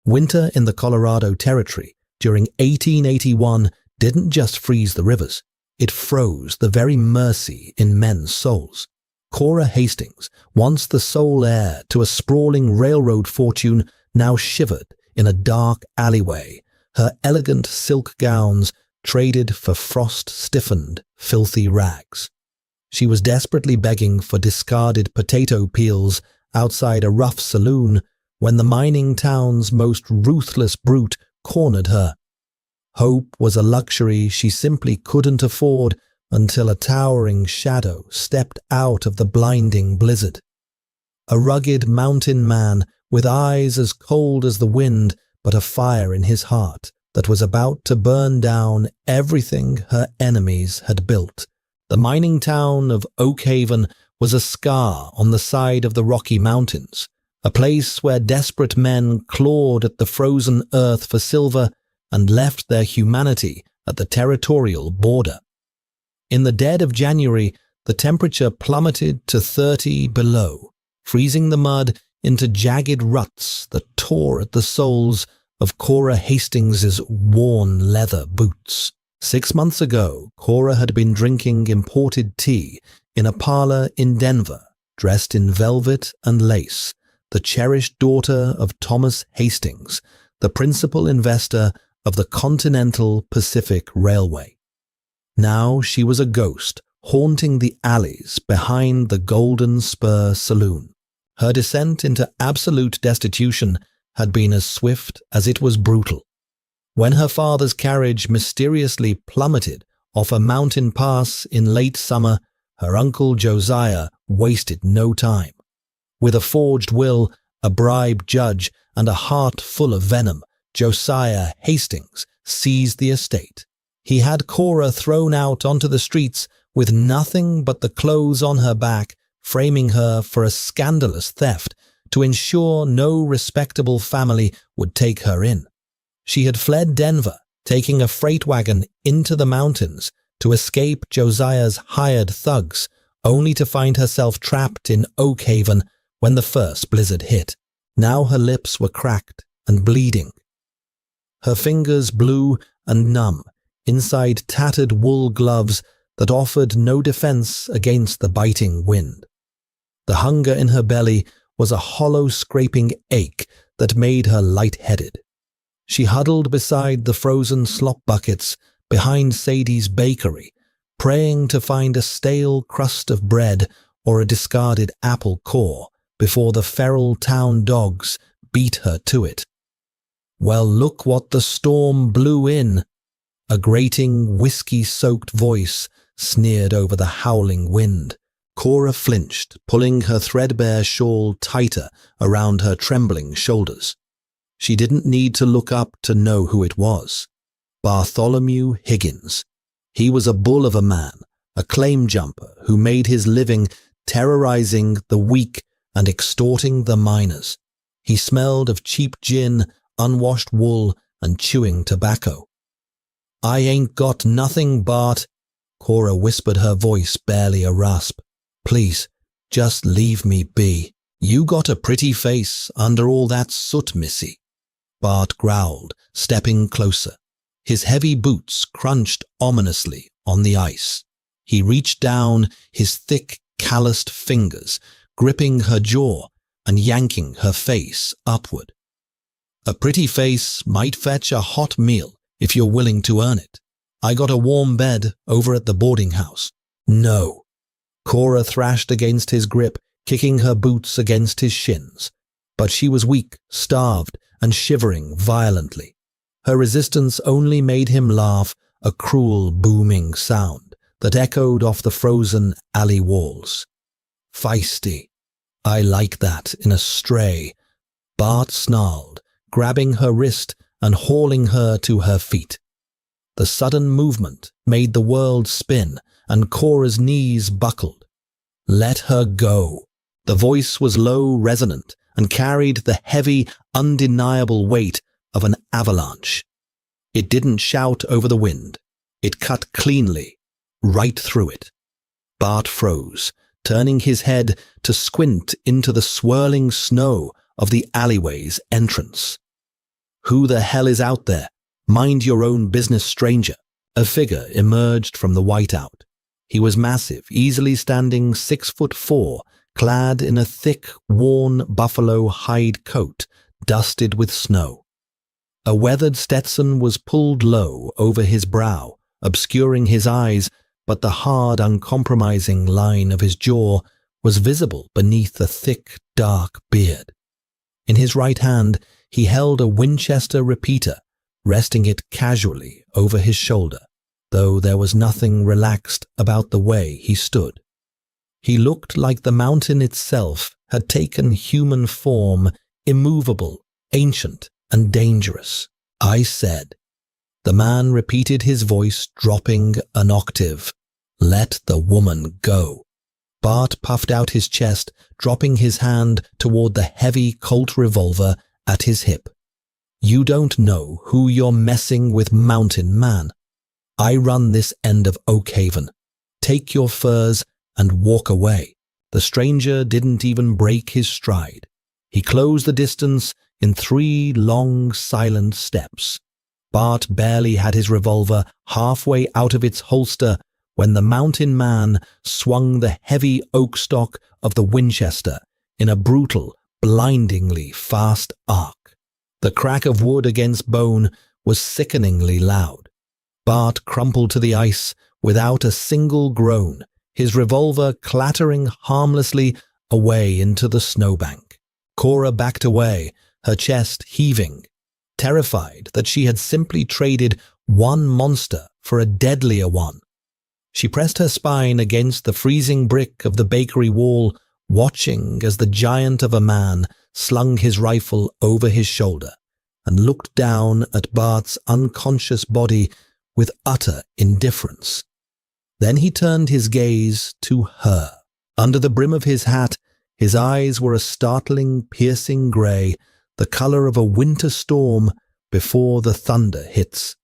Winter in the Colorado Territory during 1881 didn't just freeze the rivers, it froze the very mercy in men's souls. Cora Hastings, once the sole heir to a sprawling railroad fortune, now shivered in a dark alleyway, her elegant silk gowns traded for frost-stiffened, filthy rags. She was desperately begging for discarded potato peels outside a rough saloon when the mining town's most ruthless brute cornered her. Hope was a luxury she simply couldn't afford until a towering shadow stepped out of the blinding blizzard. A rugged mountain man with eyes as cold as the wind but a fire in his heart that was about to burn down everything her enemies had built. The mining town of Oakhaven was a scar on the side of the Rocky Mountains, a place where desperate men clawed at the frozen earth for silver and left their humanity at the territorial border. In the dead of January, the temperature plummeted to 30 below, freezing the mud into jagged ruts that tore at the soles of Cora Hastings's worn leather boots. 6 months ago, Cora had been drinking imported tea in a parlor in Denver, dressed in velvet and lace, the cherished daughter of Thomas Hastings, the principal investor of the Continental Pacific Railway. Now she was a ghost, haunting the alleys behind the Golden Spur Saloon. Her descent into absolute destitution had been as swift as it was brutal. When her father's carriage mysteriously plummeted off a mountain pass in late summer, her uncle Josiah wasted no time. With a forged will, a bribed judge, and a heart full of venom, Josiah Hastings seized the estate. He had Cora thrown out onto the streets with nothing but the clothes on her back, framing her for a scandalous theft to ensure no respectable family would take her in. She had fled Denver, taking a freight wagon into the mountains to escape Josiah's hired thugs, only to find herself trapped in Oakhaven when the first blizzard hit. Now her lips were cracked and bleeding, her fingers blue and numb inside tattered wool gloves that offered no defense against the biting wind. The hunger in her belly was a hollow scraping ache that made her lightheaded. She huddled beside the frozen slop buckets behind Sadie's bakery, praying to find a stale crust of bread or a discarded apple core before the feral town dogs beat her to it. Well, look what the storm blew in. A grating, whiskey-soaked voice sneered over the howling wind. Cora flinched, pulling her threadbare shawl tighter around her trembling shoulders. She didn't need to look up to know who it was. Bartholomew Higgins. He was a bull of a man, a claim jumper who made his living terrorizing the weak and extorting the miners. He smelled of cheap gin, unwashed wool, and chewing tobacco. "I ain't got nothing, Bart," Cora whispered, her voice barely a rasp. "Please, just leave me be. You got a pretty face under all that soot, missy," Bart growled, stepping closer. His heavy boots crunched ominously on the ice. He reached down, his thick, calloused fingers gripping her jaw and yanking her face upward. "A pretty face might fetch a hot meal if you're willing to earn it. I got a warm bed over at the boarding house." "No." Cora thrashed against his grip, kicking her boots against his shins. But she was weak, starved, and shivering violently. Her resistance only made him laugh, a cruel, booming sound that echoed off the frozen alley walls. "Feisty. I like that in a stray," Bart snarled, grabbing her wrist and hauling her to her feet. The sudden movement made the world spin, and Cora's knees buckled. "Let her go." The voice was low, resonant, and carried the heavy, undeniable weight of an avalanche. It didn't shout over the wind. It cut cleanly, right through it. Bart froze, turning his head to squint into the swirling snow of the alleyway's entrance. "Who the hell is out there? Mind your own business, stranger." A figure emerged from the whiteout. He was massive, easily standing 6'4", clad in a thick, worn buffalo hide coat, dusted with snow. A weathered Stetson was pulled low over his brow, obscuring his eyes, but the hard, uncompromising line of his jaw was visible beneath a thick, dark beard. In his right hand, he held a Winchester repeater, resting it casually over his shoulder, though there was nothing relaxed about the way he stood. He looked like the mountain itself had taken human form, immovable, ancient, and dangerous. "I said." The man repeated, his voice dropping an octave. "Let the woman go." Bart puffed out his chest, dropping his hand toward the heavy Colt revolver at his hip. "You don't know who you're messing with, mountain man. I run this end of Oakhaven. Take your furs and walk away." The stranger didn't even break his stride. He closed the distance in 3 long, silent steps. Bart barely had his revolver halfway out of its holster when the mountain man swung the heavy oak stock of the Winchester in a brutal, blindingly fast arc. The crack of wood against bone was sickeningly loud. Bart crumpled to the ice without a single groan, his revolver clattering harmlessly away into the snowbank. Cora backed away, her chest heaving, terrified that she had simply traded one monster for a deadlier one. She pressed her spine against the freezing brick of the bakery wall, watching as the giant of a man slung his rifle over his shoulder and looked down at Bart's unconscious body with utter indifference. Then he turned his gaze to her. Under the brim of his hat, his eyes were a startling, piercing grey, the colour of a winter storm before the thunder hits.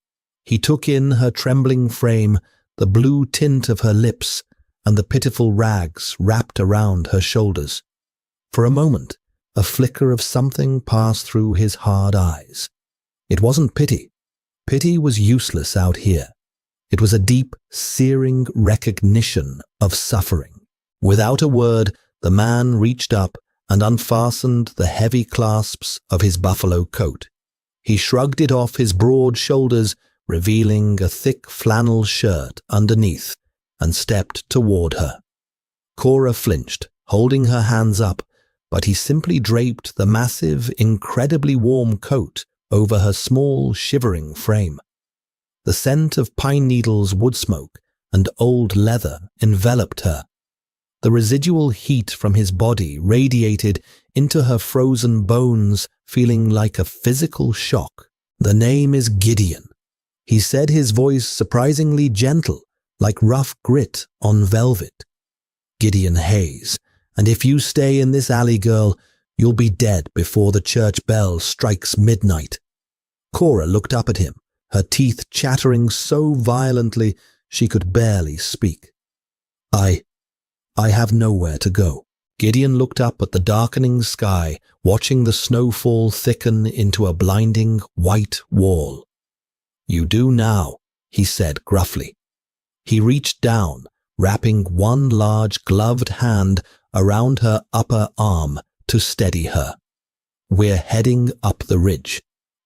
He took in her trembling frame, the blue tint of her lips, and the pitiful rags wrapped around her shoulders. For a moment, a flicker of something passed through his hard eyes. It wasn't pity. Pity was useless out here. It was a deep, searing recognition of suffering. Without a word, the man reached up and unfastened the heavy clasps of his buffalo coat. He shrugged it off his broad shoulders, revealing a thick flannel shirt underneath, and stepped toward her. Cora flinched, holding her hands up, but he simply draped the massive, incredibly warm coat over her small, shivering frame. The scent of pine needles, wood smoke, and old leather enveloped her. The residual heat from his body radiated into her frozen bones, feeling like a physical shock. "The name is Gideon," he said, his voice surprisingly gentle, like rough grit on velvet. "Gideon Hayes, and if you stay in this alley, girl, you'll be dead before the church bell strikes midnight." Cora looked up at him, her teeth chattering so violently she could barely speak. I have nowhere to go." Gideon looked up at the darkening sky, watching the snowfall thicken into a blinding white wall. "You do now," he said gruffly. He reached down, wrapping one large gloved hand around her upper arm to steady her. "We're heading up the ridge.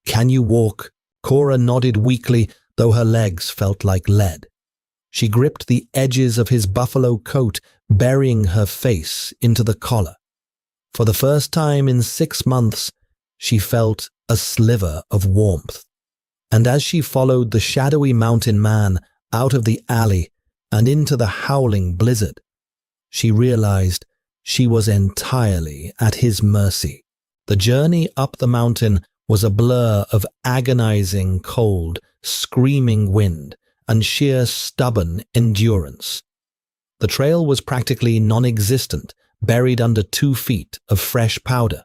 Can you walk?" Cora nodded weakly, though her legs felt like lead. She gripped the edges of his buffalo coat, burying her face into the collar. For the first time in 6 months, she felt a sliver of warmth. And as she followed the shadowy mountain man out of the alley and into the howling blizzard, she realized she was entirely at his mercy. The journey up the mountain was a blur of agonizing cold, screaming wind, and sheer stubborn endurance. The trail was practically non-existent, buried under 2 feet of fresh powder.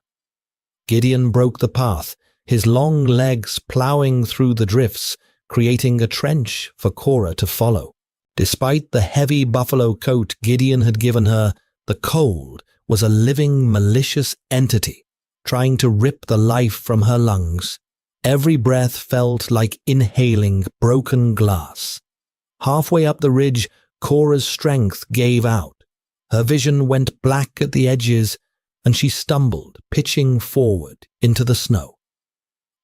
Gideon broke the path, his long legs plowing through the drifts, creating a trench for Cora to follow. Despite the heavy buffalo coat Gideon had given her, the cold was a living, malicious entity, trying to rip the life from her lungs. Every breath felt like inhaling broken glass. Halfway up the ridge, Cora's strength gave out. Her vision went black at the edges, and she stumbled, pitching forward into the snow.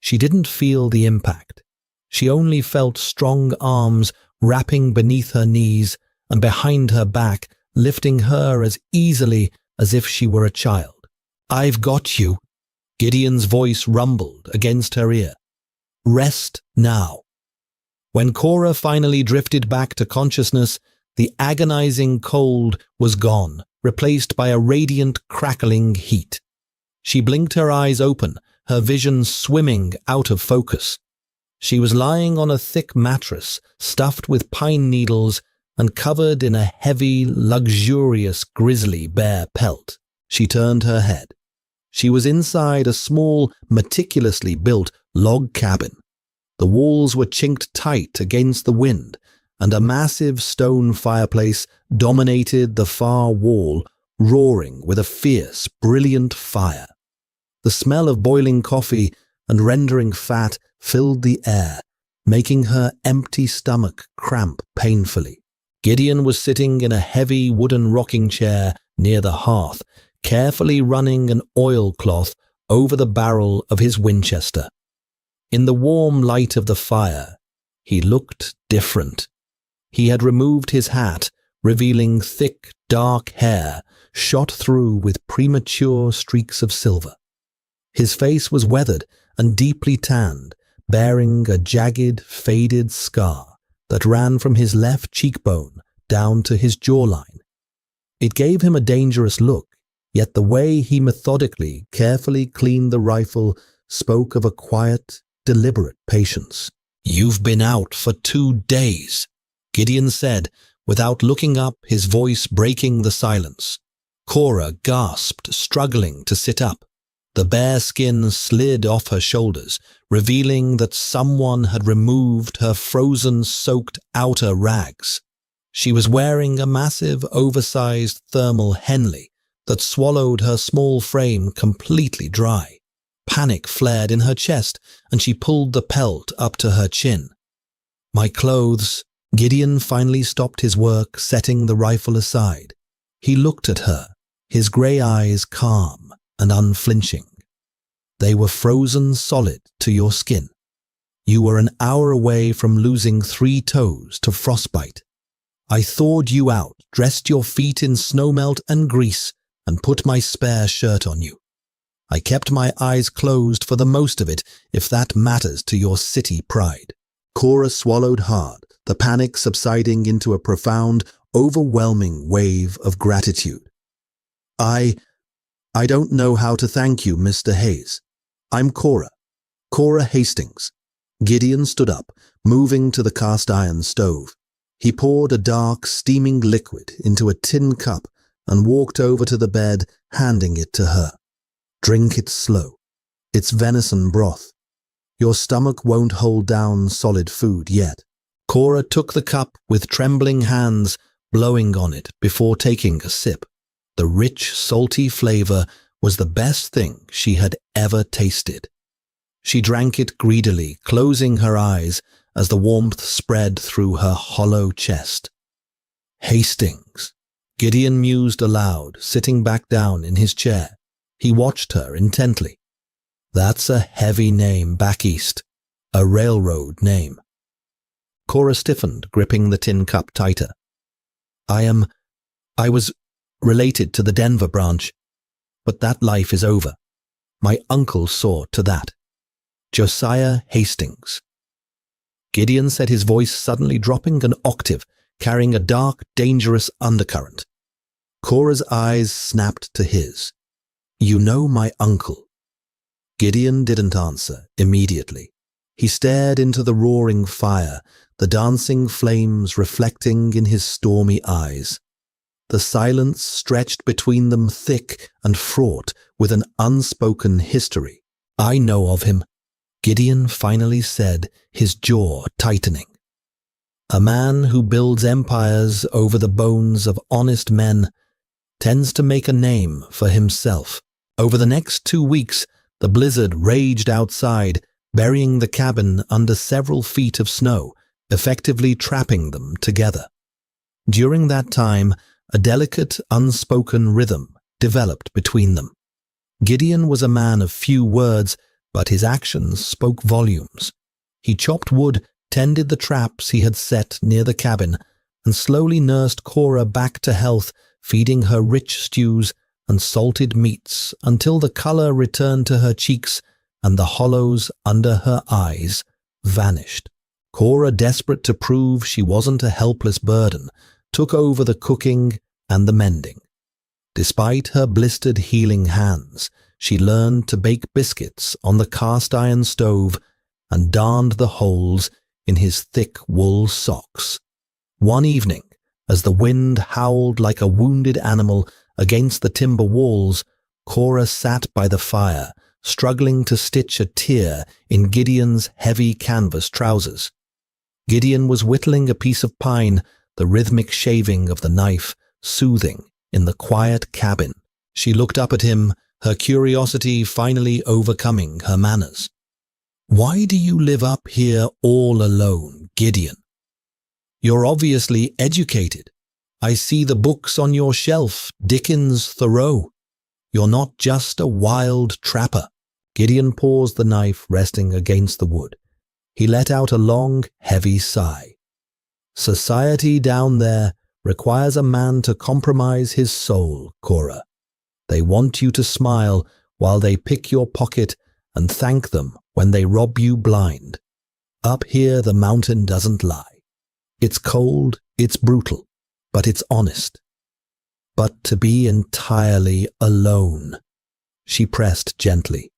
She didn't feel the impact. She only felt strong arms wrapping beneath her knees and behind her back, lifting her as easily as if she were a child. "I've got you," Gideon's voice rumbled against her ear. "Rest now." When Cora finally drifted back to consciousness, the agonizing cold was gone, replaced by a radiant, crackling heat. She blinked her eyes open, her vision swimming out of focus. She was lying on a thick mattress, stuffed with pine needles and covered in a heavy, luxurious grizzly bear pelt. She turned her head. She was inside a small, meticulously built log cabin. The walls were chinked tight against the wind, and a massive stone fireplace dominated the far wall, roaring with a fierce, brilliant fire. The smell of boiling coffee and rendering fat filled the air, making her empty stomach cramp painfully. Gideon was sitting in a heavy wooden rocking chair near the hearth, carefully running an oilcloth over the barrel of his Winchester. In the warm light of the fire, he looked different. He had removed his hat, revealing thick, dark hair shot through with premature streaks of silver. His face was weathered and deeply tanned, bearing a jagged, faded scar that ran from his left cheekbone down to his jawline. It gave him a dangerous look, yet the way he methodically, carefully cleaned the rifle spoke of a quiet, deliberate patience. "You've been out for 2 days, Gideon said, without looking up, his voice breaking the silence. Cora gasped, struggling to sit up. The bare skin slid off her shoulders, revealing that someone had removed her frozen, soaked outer rags. She was wearing a massive, oversized thermal Henley that swallowed her small frame completely dry. Panic flared in her chest, and she pulled the pelt up to her chin. "My clothes." Gideon finally stopped his work, setting the rifle aside. He looked at her, his grey eyes calm and unflinching. "They were frozen solid to your skin. You were an hour away from losing 3 toes to frostbite. I thawed you out, dressed your feet in snowmelt and grease, and put my spare shirt on you. I kept my eyes closed for the most of it, if that matters to your city pride." Cora swallowed hard, the panic subsiding into a profound, overwhelming wave of gratitude. I don't know how to thank you, Mr. Hayes. I'm Cora Hastings." Gideon stood up, moving to the cast-iron stove. He poured a dark, steaming liquid into a tin cup and walked over to the bed, handing it to her. "Drink it slow. It's venison broth. Your stomach won't hold down solid food yet." Cora took the cup with trembling hands, blowing on it before taking a sip. The rich, salty flavor was the best thing she had ever tasted. She drank it greedily, closing her eyes as the warmth spread through her hollow chest. "Hastings," Gideon mused aloud, sitting back down in his chair. He watched her intently. "That's a heavy name back east, a railroad name." Cora stiffened, gripping the tin cup tighter. I was related to the Denver branch, but that life is over. My uncle saw to that. Josiah Hastings." Gideon said, his voice suddenly dropping an octave, carrying a dark, dangerous undercurrent. Cora's eyes snapped to his. "You know my uncle?" Gideon didn't answer immediately. He stared into the roaring fire, the dancing flames reflecting in his stormy eyes. The silence stretched between them thick and fraught with an unspoken history. "I know of him," Gideon finally said, his jaw tightening. "A man who builds empires over the bones of honest men tends to make a name for himself." Over the next 2 weeks, the blizzard raged outside, burying the cabin under several feet of snow, effectively trapping them together. During that time, a delicate, unspoken rhythm developed between them. Gideon was a man of few words, but his actions spoke volumes. He chopped wood, tended the traps he had set near the cabin, and slowly nursed Cora back to health, feeding her rich stews and salted meats until the color returned to her cheeks and the hollows under her eyes vanished. Cora, desperate to prove she wasn't a helpless burden, took over the cooking and the mending. Despite her blistered healing hands, she learned to bake biscuits on the cast-iron stove and darned the holes in his thick wool socks. One evening, as the wind howled like a wounded animal against the timber walls, Cora sat by the fire, struggling to stitch a tear in Gideon's heavy canvas trousers. Gideon was whittling a piece of pine, the rhythmic shaving of the knife soothing in the quiet cabin. She looked up at him, her curiosity finally overcoming her manners. "Why do you live up here all alone, Gideon? You're obviously educated. I see the books on your shelf, Dickens, Thoreau. You're not just a wild trapper." Gideon paused, the knife resting against the wood. He let out a long, heavy sigh. "Society down there requires a man to compromise his soul, Cora. They want you to smile while they pick your pocket and thank them when they rob you blind. Up here the mountain doesn't lie. It's cold, it's brutal, but it's honest. But to be entirely alone," she pressed gently.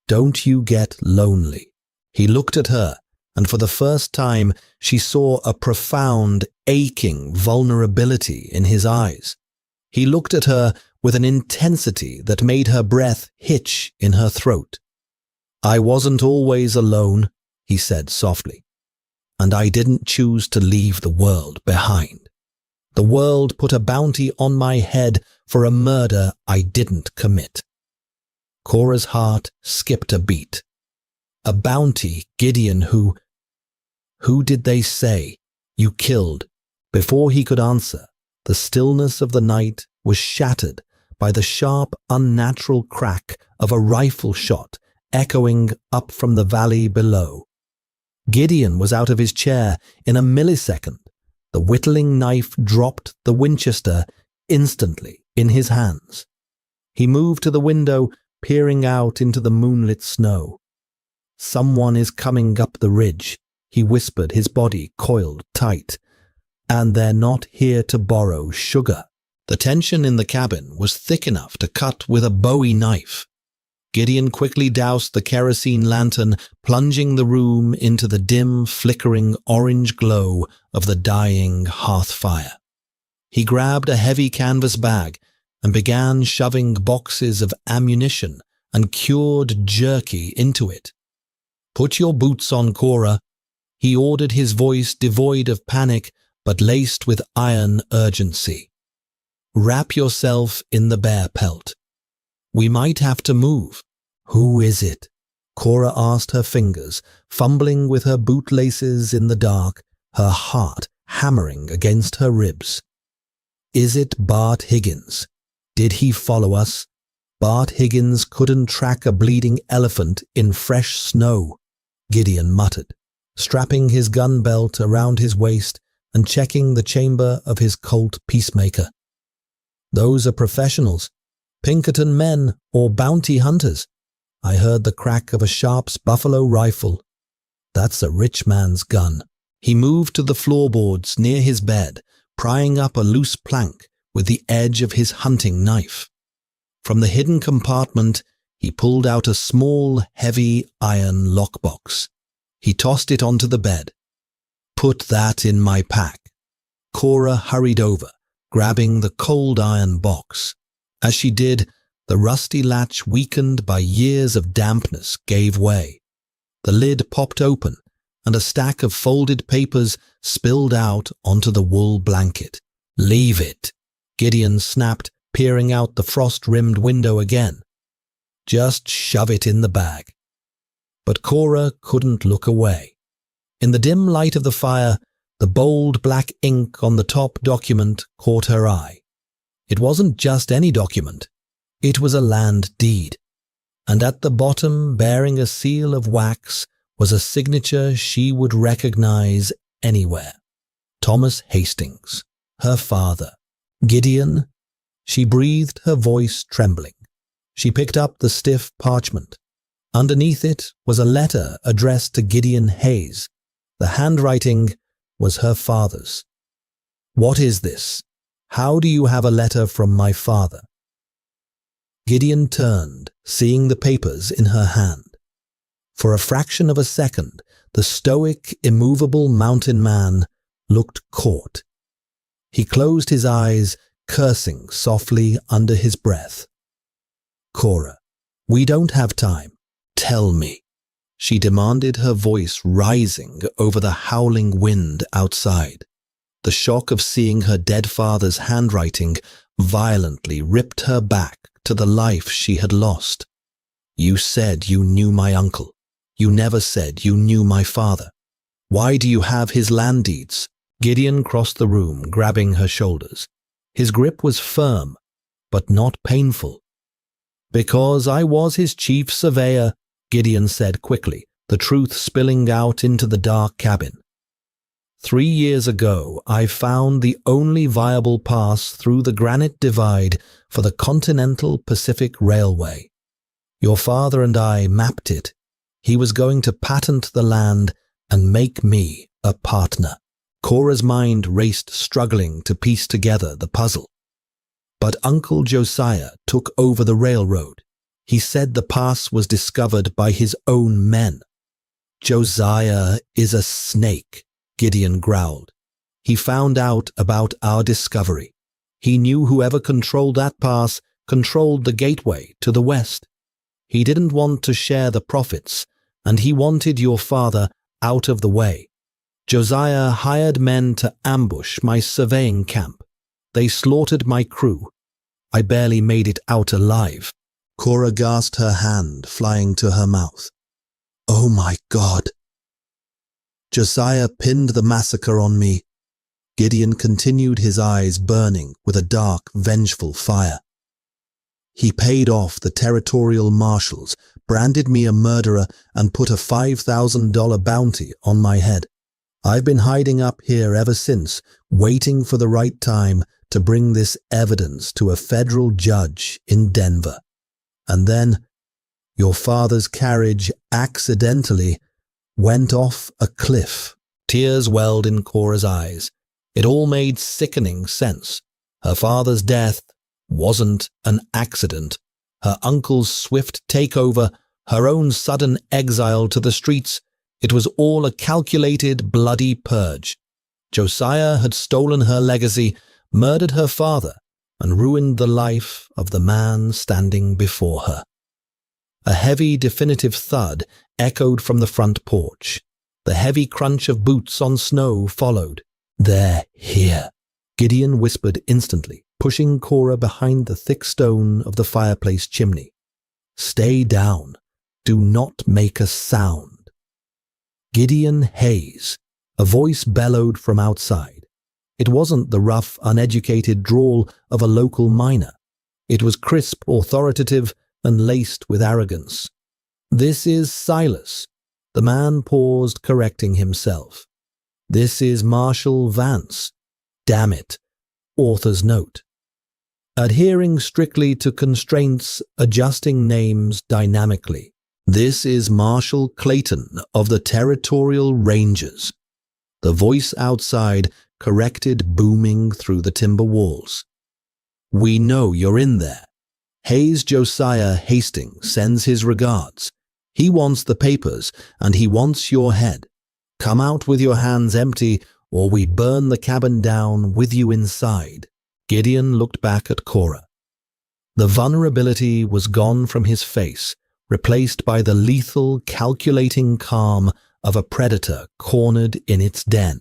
"Don't you get lonely?" He looked at her, and for the first time she saw a profound, aching vulnerability in his eyes. He looked at her with an intensity that made her breath hitch in her throat. "I wasn't always alone," he said softly, "and I didn't choose to leave the world behind. The world put a bounty on my head for a murder I didn't commit." Cora's heart skipped a beat. "A bounty, Gideon, who did they say you killed?" Before he could answer, the stillness of the night was shattered by the sharp, unnatural crack of a rifle shot echoing up from the valley below. Gideon was out of his chair in a millisecond. The whittling knife dropped the Winchester instantly in his hands. He moved to the window, peering out into the moonlit snow. "Someone is coming up the ridge," he whispered, his body coiled tight. "And they're not here to borrow sugar." The tension in the cabin was thick enough to cut with a Bowie knife. Gideon quickly doused the kerosene lantern, plunging the room into the dim, flickering orange glow of the dying hearth fire. He grabbed a heavy canvas bag and began shoving boxes of ammunition and cured jerky into it. "Put your boots on, Cora," he ordered, his voice devoid of panic but laced with iron urgency. "Wrap yourself in the bear pelt. We might have to move." "Who is it?" Cora asked, her fingers fumbling with her bootlaces in the dark, her heart hammering against her ribs. "Is it Bart Higgins? Did he follow us?" "Bart Higgins couldn't track a bleeding elephant in fresh snow," Gideon muttered, strapping his gun belt around his waist and checking the chamber of his Colt Peacemaker. "Those are professionals, Pinkerton men or bounty hunters. I heard the crack of a Sharp's buffalo rifle. That's a rich man's gun." He moved to the floorboards near his bed, prying up a loose plank with the edge of his hunting knife. From the hidden compartment, he pulled out a small, heavy iron lockbox. He tossed it onto the bed. "Put that in my pack." Cora hurried over, grabbing the cold iron box. As she did, the rusty latch, weakened by years of dampness, gave way. The lid popped open, and a stack of folded papers spilled out onto the wool blanket. "Leave it," Gideon snapped, peering out the frost-rimmed window again. "Just shove it in the bag." But Cora couldn't look away. In the dim light of the fire, the bold black ink on the top document caught her eye. It wasn't just any document. It was a land deed. And at the bottom, bearing a seal of wax, was a signature she would recognize anywhere. Thomas Hastings, her father. Gideon? She breathed, her voice trembling. She picked up the stiff parchment. Underneath it was a letter addressed to Gideon Hayes. The handwriting was her father's. "What is this? How do you have a letter from my father?" Gideon turned, seeing the papers in her hand. For a fraction of a second, the stoic, immovable mountain man looked caught. He closed his eyes, cursing softly under his breath. "Cora, we don't have time. Tell me," she demanded, her voice rising over the howling wind outside. The shock of seeing her dead father's handwriting violently ripped her back to the life she had lost. "You said you knew my uncle. You never said you knew my father. Why do you have his land deeds?" Gideon crossed the room, grabbing her shoulders. His grip was firm, but not painful. "Because I was his chief surveyor," Gideon said quickly, the truth spilling out into the dark cabin. 3 years ago, I found the only viable pass through the granite divide for the Continental Pacific Railway. Your father and I mapped it. He was going to patent the land and make me a partner. Cora's mind raced, struggling to piece together the puzzle. But Uncle Josiah took over the railroad. He said the pass was discovered by his own men. "Josiah is a snake," Gideon growled. "He found out about our discovery. He knew whoever controlled that pass controlled the gateway to the west. He didn't want to share the profits, and he wanted your father out of the way. Josiah hired men to ambush my surveying camp. They slaughtered my crew. I barely made it out alive." Cora gasped, her hand flying to her mouth. "Oh my God." "Josiah pinned the massacre on me." Gideon continued, his eyes burning with a dark, vengeful fire. "He paid off the territorial marshals, branded me a murderer, and put a $5,000 bounty on my head. I've been hiding up here ever since, waiting for the right time to bring this evidence to a federal judge in Denver. And then, your father's carriage accidentally went off a cliff." Tears welled in Cora's eyes. It all made sickening sense. Her father's death wasn't an accident. Her uncle's swift takeover, her own sudden exile to the streets, it was all a calculated, bloody purge. Josiah had stolen her legacy, murdered her father, and ruined the life of the man standing before her. A heavy, definitive thud echoed from the front porch. The heavy crunch of boots on snow followed. "They're here," Gideon whispered instantly, pushing Cora behind the thick stone of the fireplace chimney. "Stay down. Do not make a sound." "Gideon Hayes," a voice bellowed from outside. It wasn't the rough, uneducated drawl of a local miner. It was crisp, authoritative, and laced with arrogance. "This is Silas." The man paused, correcting himself. "This is Marshal Vance." Damn it. Author's note. Adhering strictly to constraints, adjusting names dynamically. "This is Marshal Clayton of the Territorial Rangers." The voice outside corrected, booming through the timber walls. "We know you're in there. Hayes Josiah Hastings sends his regards. He wants the papers, and he wants your head. Come out with your hands empty, or we burn the cabin down with you inside." Gideon looked back at Cora. The vulnerability was gone from his face, replaced by the lethal, calculating calm of a predator cornered in its den.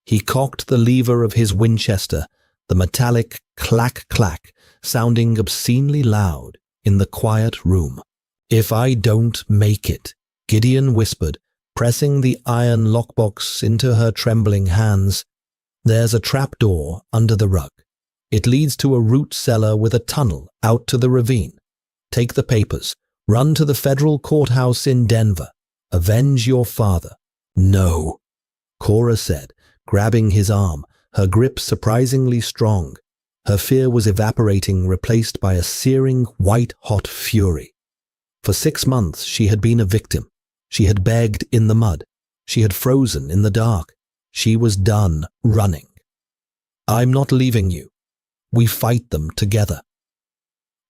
He cocked the lever of his Winchester, the metallic clack-clack sounding obscenely loud in the quiet room. "If I don't make it," Gideon whispered, pressing the iron lockbox into her trembling hands. "There's a trapdoor under the rug. It leads to a root cellar with a tunnel out to the ravine. Take the papers. Run to the federal courthouse in Denver. Avenge your father." "No," Cora said, grabbing his arm, her grip surprisingly strong. Her fear was evaporating, replaced by a searing, white-hot fury. For 6 months she had been a victim. She had begged in the mud. She had frozen in the dark. She was done running. "I'm not leaving you. We fight them together."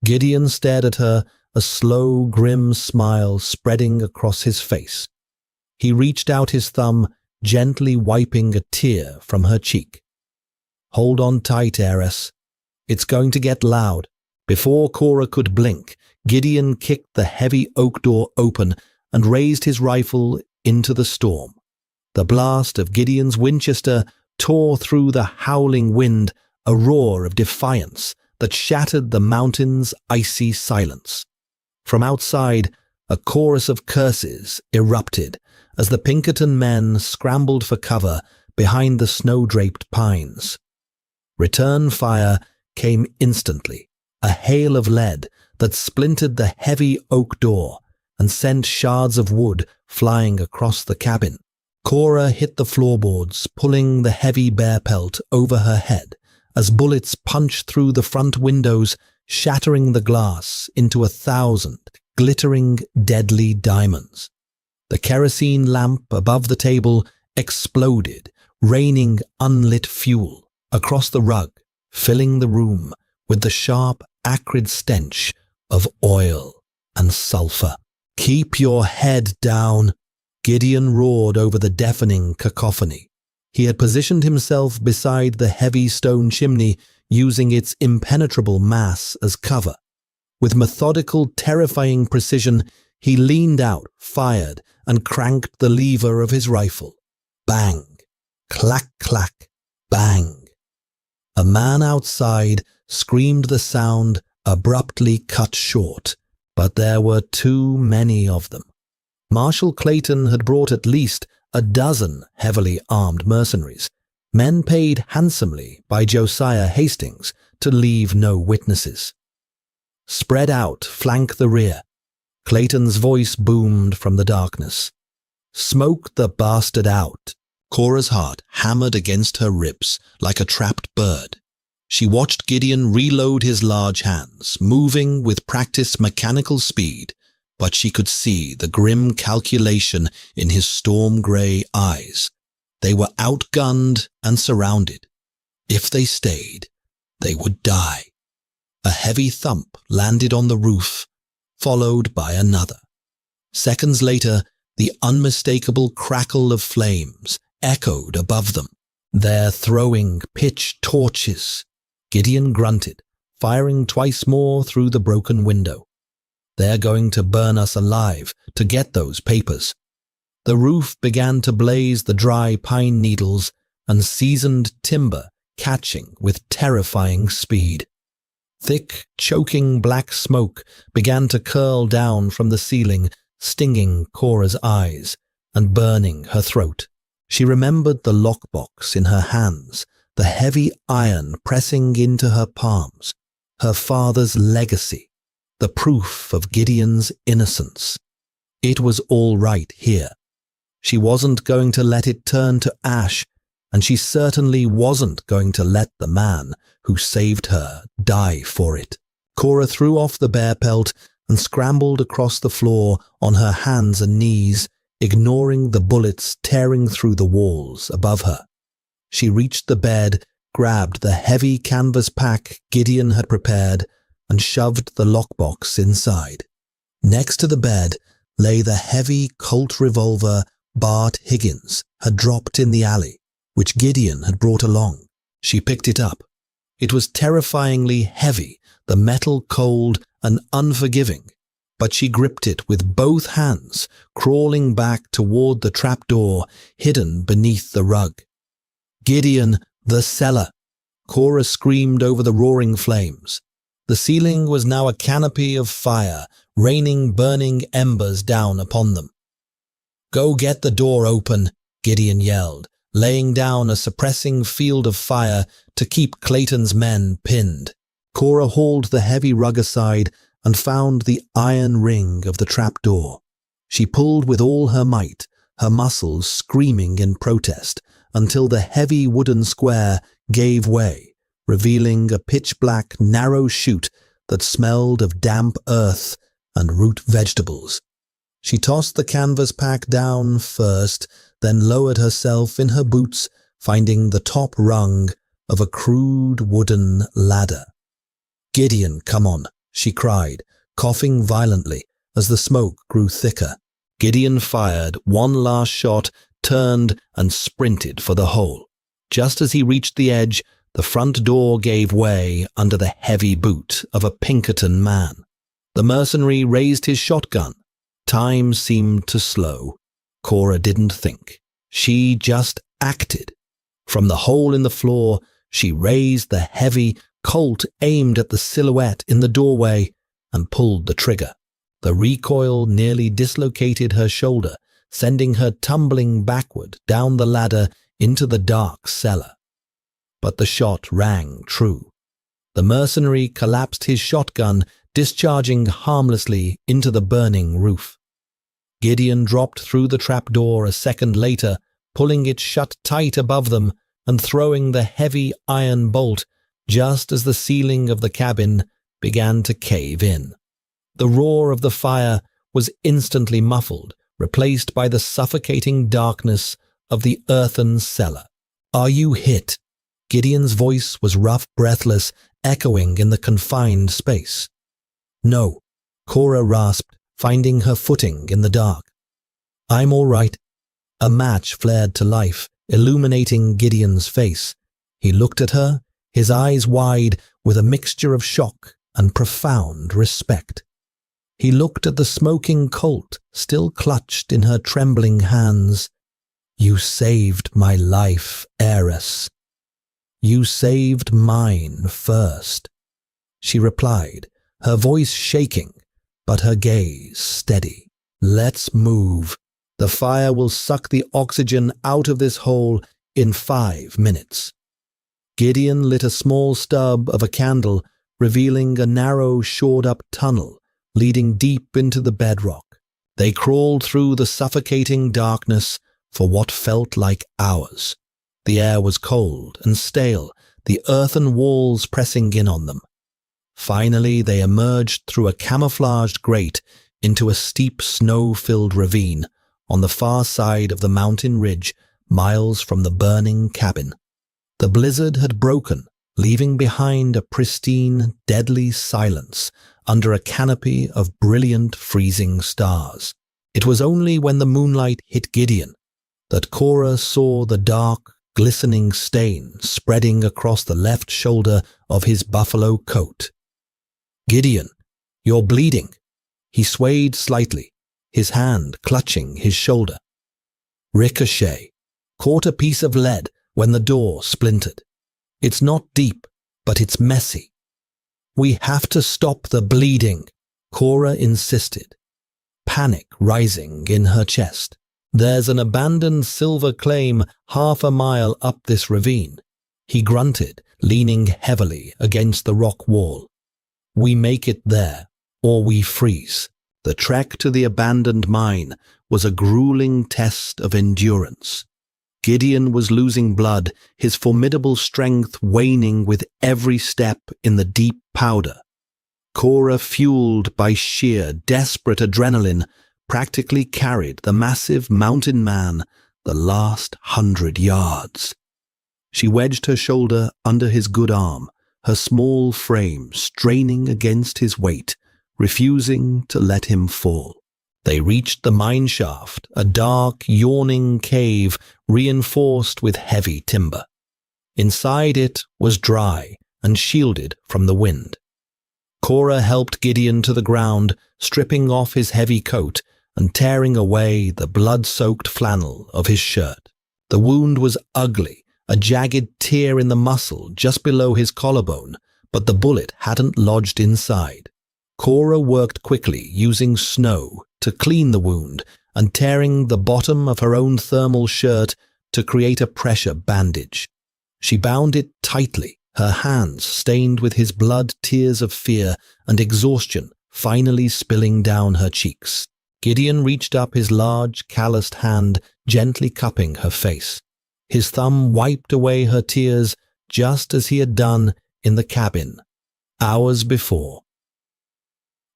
Gideon stared at her, a slow, grim smile spreading across his face. He reached out his thumb, gently wiping a tear from her cheek. "Hold on tight, heiress. It's going to get loud." Before Cora could blink, Gideon kicked the heavy oak door open and raised his rifle into the storm. The blast of Gideon's Winchester tore through the howling wind, a roar of defiance that shattered the mountain's icy silence. From outside, a chorus of curses erupted as the Pinkerton men scrambled for cover behind the snow-draped pines. Return fire came instantly, a hail of lead that splintered the heavy oak door and sent shards of wood flying across the cabin. Cora hit the floorboards, pulling the heavy bear pelt over her head as bullets punched through the front windows, shattering the glass into 1,000 glittering, deadly diamonds. The kerosene lamp above the table exploded, raining unlit fuel across the rug, filling the room with the sharp, acrid stench of oil and sulfur. "Keep your head down," Gideon roared over the deafening cacophony. He had positioned himself beside the heavy stone chimney, using its impenetrable mass as cover. With methodical, terrifying precision, he leaned out, fired, and cranked the lever of his rifle. Bang! Clack, clack, bang! A man outside screamed, the sound abruptly cut short, but there were too many of them. Marshal Clayton had brought at least a dozen heavily armed mercenaries, men paid handsomely by Josiah Hastings to leave no witnesses. "Spread out, flank the rear." Clayton's voice boomed from the darkness. "Smoke the bastard out." Cora's heart hammered against her ribs like a trapped bird. She watched Gideon reload his large hands, moving with practiced mechanical speed, but she could see the grim calculation in his storm-grey eyes. They were outgunned and surrounded. If they stayed, they would die. A heavy thump landed on the roof, followed by another. Seconds later, the unmistakable crackle of flames echoed above them. "They're throwing pitch torches," Gideon grunted, firing twice more through the broken window. "They're going to burn us alive to get those papers." The roof began to blaze, the dry pine needles and seasoned timber catching with terrifying speed. Thick, choking black smoke began to curl down from the ceiling, stinging Cora's eyes and burning her throat. She remembered the lockbox in her hands, the heavy iron pressing into her palms, her father's legacy, the proof of Gideon's innocence. It was all right here. She wasn't going to let it turn to ash, and she certainly wasn't going to let the man who saved her die for it. Cora threw off the bear pelt and scrambled across the floor on her hands and knees, ignoring the bullets tearing through the walls above her. She reached the bed, grabbed the heavy canvas pack Gideon had prepared, and shoved the lockbox inside. Next to the bed lay the heavy Colt revolver Bart Higgins had dropped in the alley, which Gideon had brought along. She picked it up. It was terrifyingly heavy, the metal cold and unforgiving, but she gripped it with both hands, crawling back toward the trapdoor hidden beneath the rug. "Gideon, the cellar!" Cora screamed over the roaring flames. The ceiling was now a canopy of fire, raining burning embers down upon them. "Go get the door open," Gideon yelled, laying down a suppressing field of fire to keep Clayton's men pinned. Cora hauled the heavy rug aside and found the iron ring of the trapdoor. She pulled with all her might, her muscles screaming in protest, until the heavy wooden square gave way, revealing a pitch-black, narrow chute that smelled of damp earth and root vegetables. She tossed the canvas pack down first, then lowered herself in her boots, finding the top rung of a crude wooden ladder. "Gideon, come on," she cried, coughing violently as the smoke grew thicker. Gideon fired one last shot, turned and sprinted for the hole. Just as he reached the edge, the front door gave way under the heavy boot of a Pinkerton man. The mercenary raised his shotgun. Time seemed to slow. Cora didn't think. She just acted. From the hole in the floor, she raised the heavy Colt aimed at the silhouette in the doorway and pulled the trigger. The recoil nearly dislocated her shoulder, sending her tumbling backward down the ladder into the dark cellar. But the shot rang true. The mercenary collapsed his shotgun, discharging harmlessly into the burning roof. Gideon dropped through the trapdoor a second later, pulling it shut tight above them and throwing the heavy iron bolt just as the ceiling of the cabin began to cave in. The roar of the fire was instantly muffled, replaced by the suffocating darkness of the earthen cellar. "Are you hit?" Gideon's voice was rough, breathless, echoing in the confined space. "No," Cora rasped, finding her footing in the dark. "I'm all right." A match flared to life, illuminating Gideon's face. He looked at her, his eyes wide with a mixture of shock and profound respect. He looked at the smoking Colt still clutched in her trembling hands. "You saved my life, heiress." "You saved mine first," she replied, her voice shaking, but her gaze steady. "Let's move. The fire will suck the oxygen out of this hole in 5 minutes. Gideon lit a small stub of a candle, revealing a narrow, shored-up tunnel leading deep into the bedrock. They crawled through the suffocating darkness for what felt like hours. The air was cold and stale, the earthen walls pressing in on them. Finally, they emerged through a camouflaged grate into a steep, snow-filled ravine on the far side of the mountain ridge, miles from the burning cabin. The blizzard had broken, leaving behind a pristine, deadly silence under a canopy of brilliant, freezing stars. It was only when the moonlight hit Gideon that Cora saw the dark, glistening stain spreading across the left shoulder of his buffalo coat. "Gideon, you're bleeding." He swayed slightly, his hand clutching his shoulder. "Ricochet. Caught a piece of lead when the door splintered. It's not deep, but it's messy." "We have to stop the bleeding," Cora insisted, panic rising in her chest. "There's an abandoned silver claim half a mile up this ravine." He grunted, leaning heavily against the rock wall. "We make it there, or we freeze." The trek to the abandoned mine was a grueling test of endurance. Gideon was losing blood, his formidable strength waning with every step in the deep powder. Cora, fueled by sheer, desperate adrenaline, practically carried the massive mountain man the last 100 yards. She wedged her shoulder under his good arm, her small frame straining against his weight, refusing to let him fall. They reached the mine shaft, a dark, yawning cave reinforced with heavy timber. Inside it was dry and shielded from the wind. Cora helped Gideon to the ground, stripping off his heavy coat and tearing away the blood-soaked flannel of his shirt. The wound was ugly, a jagged tear in the muscle just below his collarbone, but the bullet hadn't lodged inside. Cora worked quickly, using snow to clean the wound and tearing the bottom of her own thermal shirt to create a pressure bandage. She bound it tightly, her hands stained with his blood, tears of fear and exhaustion finally spilling down her cheeks. Gideon reached up his large, calloused hand, gently cupping her face. His thumb wiped away her tears just as he had done in the cabin hours before.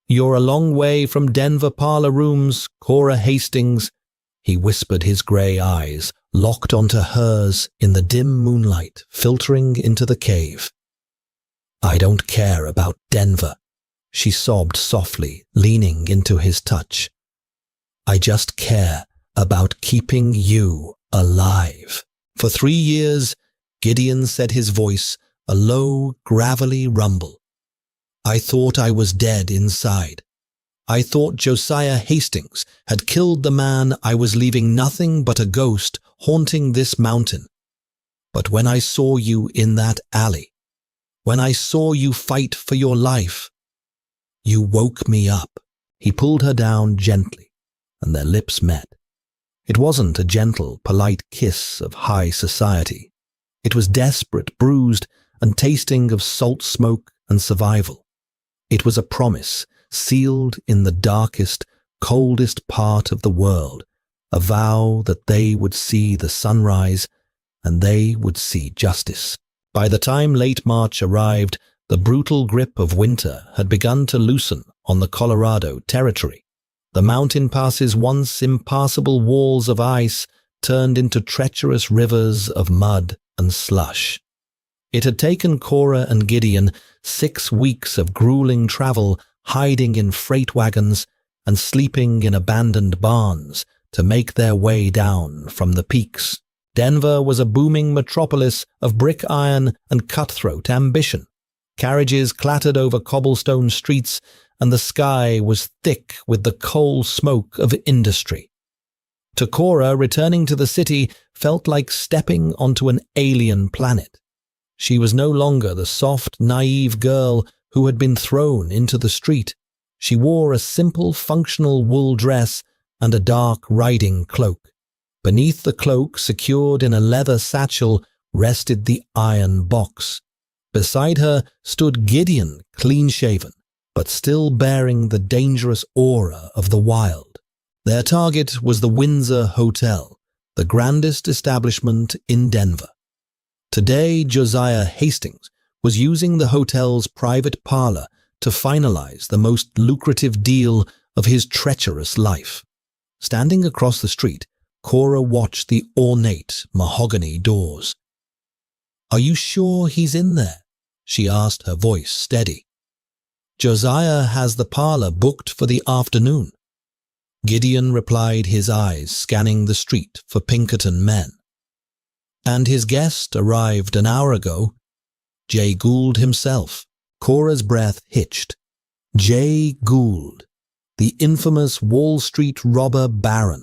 "You're a long way from Denver parlor rooms, Cora Hastings," he whispered, his grey eyes locked onto hers in the dim moonlight filtering into the cave. "I don't care about Denver," she sobbed softly, leaning into his touch. "I just care about keeping you alive." For 3 years, Gideon said, his voice a low, gravelly rumble. "I thought I was dead inside. I thought Josiah Hastings had killed the man I was leaving nothing but a ghost haunting this mountain. But when I saw you in that alley, when I saw you fight for your life, you woke me up." He pulled her down gently, and their lips met. It wasn't a gentle, polite kiss of high society. It was desperate, bruised, and tasting of salt smoke and survival. It was a promise sealed in the darkest, coldest part of the world, a vow that they would see the sunrise and they would see justice. By the time late March arrived, the brutal grip of winter had begun to loosen on the Colorado territory. The mountain passes, once impassable walls of ice, turned into treacherous rivers of mud and slush. It had taken Cora and Gideon 6 weeks of grueling travel, hiding in freight wagons and sleeping in abandoned barns to make their way down from the peaks. Denver was a booming metropolis of brick iron and cutthroat ambition. Carriages clattered over cobblestone streets, and the sky was thick with the coal smoke of industry. To Cora, returning to the city felt like stepping onto an alien planet. She was no longer the soft, naive girl who had been thrown into the street. She wore a simple, functional wool dress and a dark riding cloak. Beneath the cloak, secured in a leather satchel, rested the iron box. Beside her stood Gideon, clean-shaven, but still bearing the dangerous aura of the wild. Their target was the Windsor Hotel, the grandest establishment in Denver. Today, Josiah Hastings was using the hotel's private parlor to finalize the most lucrative deal of his treacherous life. Standing across the street, Cora watched the ornate mahogany doors. "Are you sure he's in there?" she asked, her voice steady. "Josiah has the parlor booked for the afternoon." Gideon replied, his eyes scanning the street for Pinkerton men. "And his guest arrived an hour ago. Jay Gould himself." Cora's breath hitched. Jay Gould, the infamous Wall Street robber baron.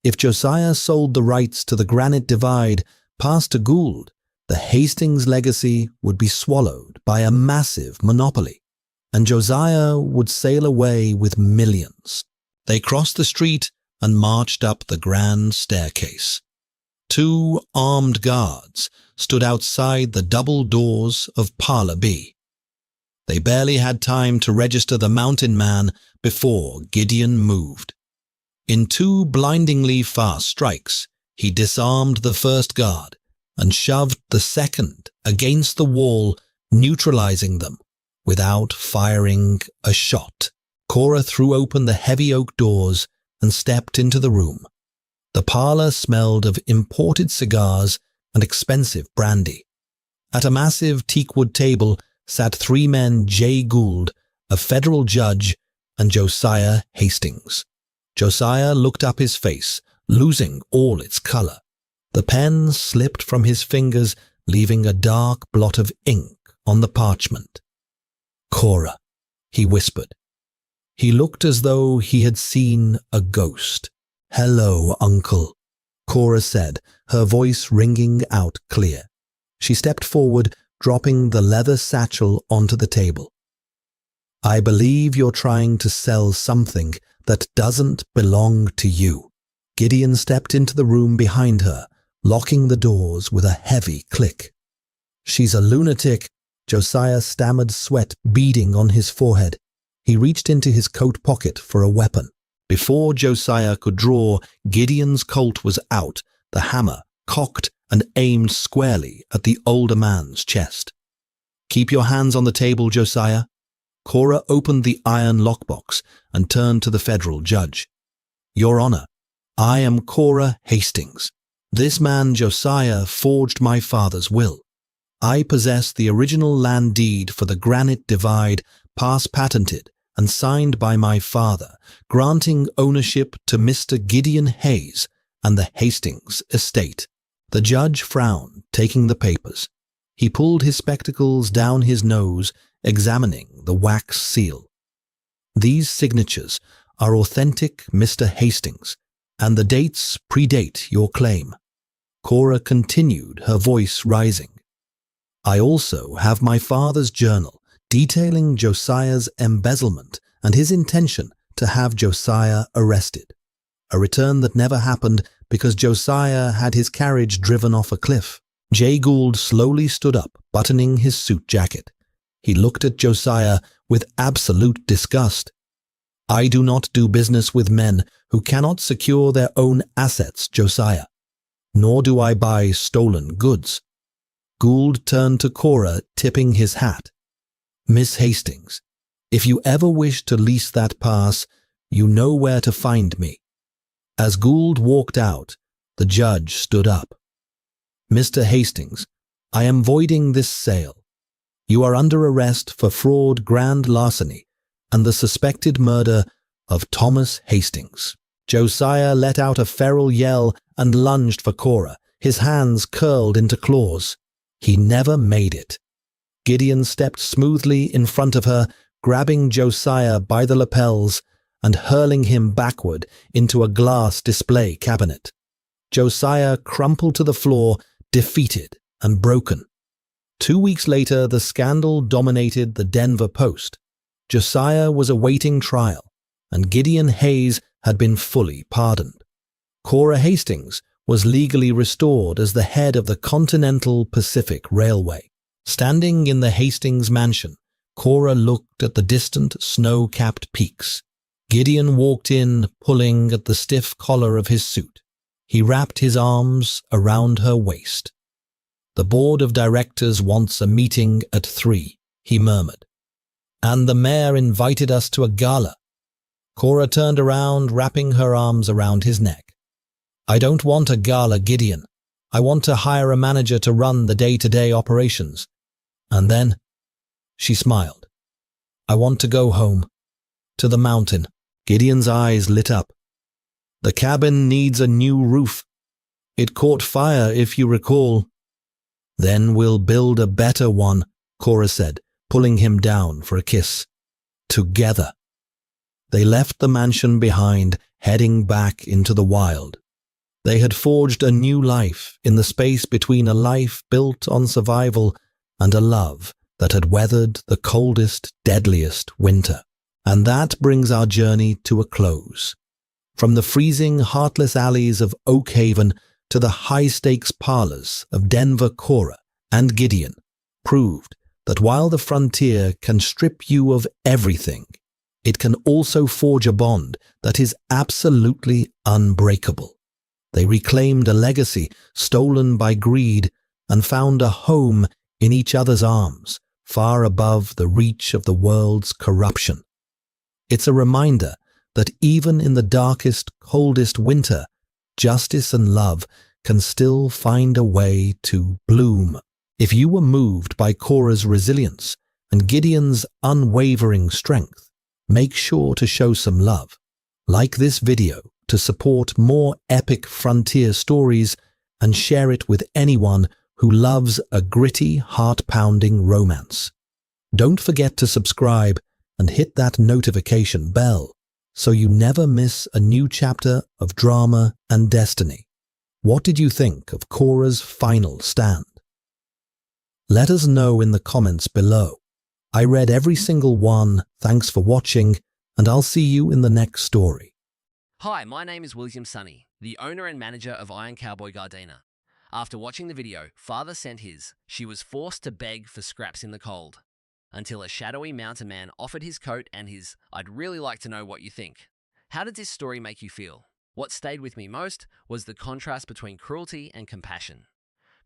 If Josiah sold the rights to the Granite Divide past to Gould, the Hastings legacy would be swallowed by a massive monopoly, and Josiah would sail away with millions. They crossed the street and marched up the grand staircase. 2 armed guards stood outside the double doors of Parlor B. They barely had time to register the mountain man before Gideon moved. In 2 blindingly fast strikes, he disarmed the first guard and shoved the second against the wall, neutralizing them without firing a shot. Cora threw open the heavy oak doors and stepped into the room. The parlor smelled of imported cigars and expensive brandy. At a massive teakwood table sat 3 men: Jay Gould, a federal judge, and Josiah Hastings. Josiah looked up, his face losing all its color. The pen slipped from his fingers, leaving a dark blot of ink on the parchment. "Cora," he whispered. He looked as though he had seen a ghost. "Hello, Uncle," Cora said, her voice ringing out clear. She stepped forward, dropping the leather satchel onto the table. "I believe you're trying to sell something that doesn't belong to you." Gideon stepped into the room behind her, locking the doors with a heavy click. "She's a lunatic," Josiah stammered, sweat beading on his forehead. He reached into his coat pocket for a weapon. Before Josiah could draw, Gideon's Colt was out, the hammer cocked and aimed squarely at the older man's chest. "Keep your hands on the table, Josiah." Cora opened the iron lockbox and turned to the federal judge. "Your Honor, I am Cora Hastings. This man, Josiah, forged my father's will. I possess the original land deed for the Granite Divide, past patented and signed by my father, granting ownership to Mr. Gideon Hayes and the Hastings estate." The judge frowned, taking the papers. He pulled his spectacles down his nose, examining the wax seal. "These signatures are authentic, Mr. Hastings, and the dates predate your claim." Cora continued, her voice rising. "I also have my father's journal detailing Josiah's embezzlement and his intention to have Josiah arrested. A return that never happened because Josiah had his carriage driven off a cliff." Jay Gould slowly stood up, buttoning his suit jacket. He looked at Josiah with absolute disgust. "I do not do business with men who cannot secure their own assets, Josiah. Nor do I buy stolen goods." Gould turned to Cora, tipping his hat. "Miss Hastings, if you ever wish to lease that pass, you know where to find me." As Gould walked out, the judge stood up. "Mr. Hastings, I am voiding this sale. You are under arrest for fraud, grand larceny, and the suspected murder of Thomas Hastings." Josiah let out a feral yell and lunged for Cora, his hands curled into claws. He never made it. Gideon stepped smoothly in front of her, grabbing Josiah by the lapels and hurling him backward into a glass display cabinet. Josiah crumpled to the floor, defeated and broken. 2 weeks later, the scandal dominated the Denver Post. Josiah was awaiting trial, and Gideon Hayes had been fully pardoned. Cora Hastings was legally restored as the head of the Continental Pacific Railway. Standing in the Hastings mansion, Cora looked at the distant snow-capped peaks. Gideon walked in, pulling at the stiff collar of his suit. He wrapped his arms around her waist. "The board of directors wants a meeting at 3, he murmured. "And the mayor invited us to a gala." Cora turned around, wrapping her arms around his neck. "I don't want a gala, Gideon. I want to hire a manager to run the day-to-day operations. And then," she smiled, "I want to go home. To the mountain." Gideon's eyes lit up. "The cabin needs a new roof. It caught fire, if you recall." "Then we'll build a better one," Cora said, pulling him down for a kiss. "Together." They left the mansion behind, heading back into the wild. They had forged a new life in the space between a life built on survival and a love that had weathered the coldest, deadliest winter. And that brings our journey to a close. From the freezing, heartless alleys of Oakhaven to the high-stakes parlors of Denver, Cora and Gideon proved that while the frontier can strip you of everything, it can also forge a bond that is absolutely unbreakable. They reclaimed a legacy stolen by greed and found a home in each other's arms, far above the reach of the world's corruption. It's a reminder that even in the darkest, coldest winter, justice and love can still find a way to bloom. If you were moved by Cora's resilience and Gideon's unwavering strength, make sure to show some love. Like this video to support more epic frontier stories and share it with anyone who loves a gritty, heart-pounding romance. Don't forget to subscribe and hit that notification bell so you never miss a new chapter of drama and destiny. What did you think of Cora's final stand? Let us know in the comments below. I read every single one. Thanks for watching, and I'll see you in the next story. Hi, my name is William Sunny, the owner and manager of Iron Cowboy Gardena. After watching the video, father sent his. She was forced to beg for scraps in the cold. Until a shadowy mountain man offered his coat and his, I'd really like to know what you think. How did this story make you feel? What stayed with me most was the contrast between cruelty and compassion.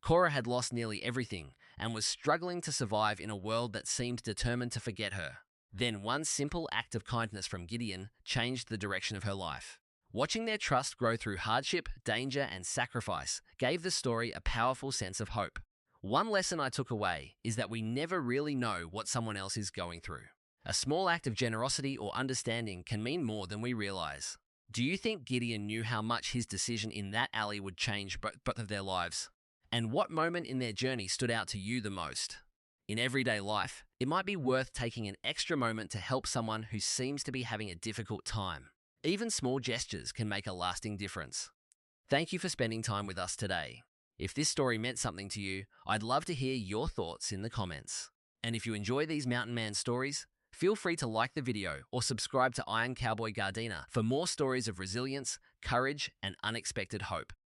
Cora had lost nearly everything and was struggling to survive in a world that seemed determined to forget her. Then one simple act of kindness from Gideon changed the direction of her life. Watching their trust grow through hardship, danger, and sacrifice gave the story a powerful sense of hope. One lesson I took away is that we never really know what someone else is going through. A small act of generosity or understanding can mean more than we realize. Do you think Gideon knew how much his decision in that alley would change both of their lives? And what moment in their journey stood out to you the most? In everyday life, it might be worth taking an extra moment to help someone who seems to be having a difficult time. Even small gestures can make a lasting difference. Thank you for spending time with us today. If this story meant something to you, I'd love to hear your thoughts in the comments. And if you enjoy these Mountain Man stories, feel free to like the video or subscribe to Iron Cowboy Gardena for more stories of resilience, courage, and unexpected hope.